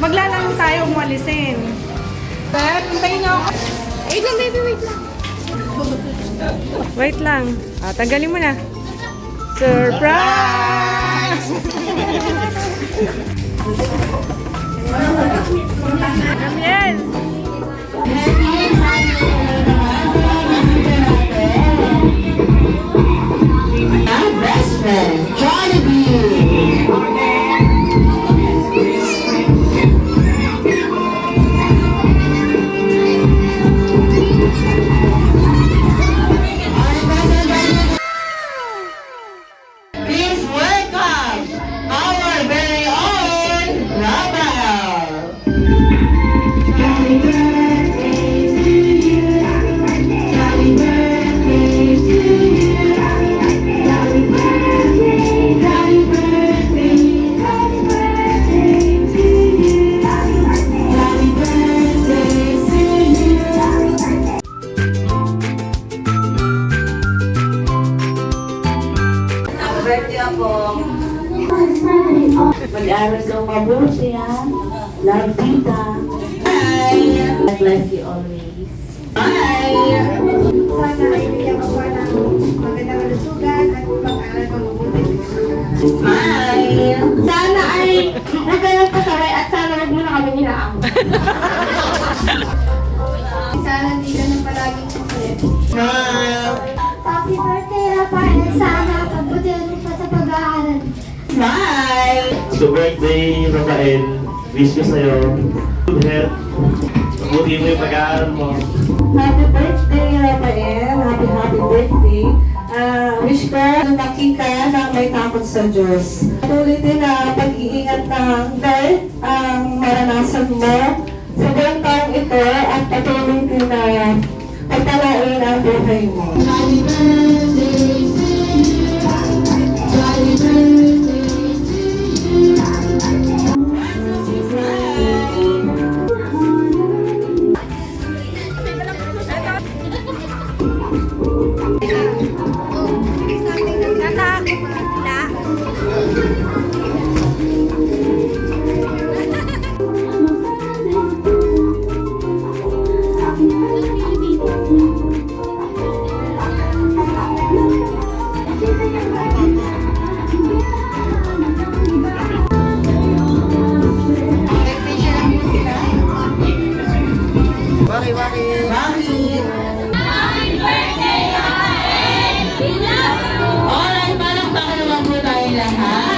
Maglalang tayo umalisin. Sir, hintayin niyo ako. Wait lang, baby, wait lang. Wait lang. Ah, tanggalin mo na. Surprise! Gabriel! Best friend, Jollibee. Please welcome our very own Rabal. Happy birthday to you. Happy birthday to you. Happy birthday, happy birthday, happy birthday to you. Happy birthday to you. Birthday ako. Mag-aral ka mabuti, ha? Love, tita. Bye! God bless you always. Bye! Sana ay bigyan mo pa ng magandang kalusugan at pag-aaral mo mabuti. Smile! Sana ay nagalang pasaway at sana wag mo na kami nilaang. Sana hindi ka nang palaging sulit. Smile! Happy birthday, Rafael! Sana pagbutin mo pa sa pag-aaral. Smile! So birthday, Rafael, wish ko sa'yo, good health, mabuti mo yung pag-aaral mo. Happy birthday, Rafael! Happy birthday! Wish ko lumaki ka na may takot sa Diyos. Tuloy din na pag-iingat ng Lord ang maranasan mo sa buong taong ito at patuloy din na pagtalain ang buhay mo. Happy birthday to you! Happy birthday to you! Bakit? Alright, palakpakan naman po tayo lahat.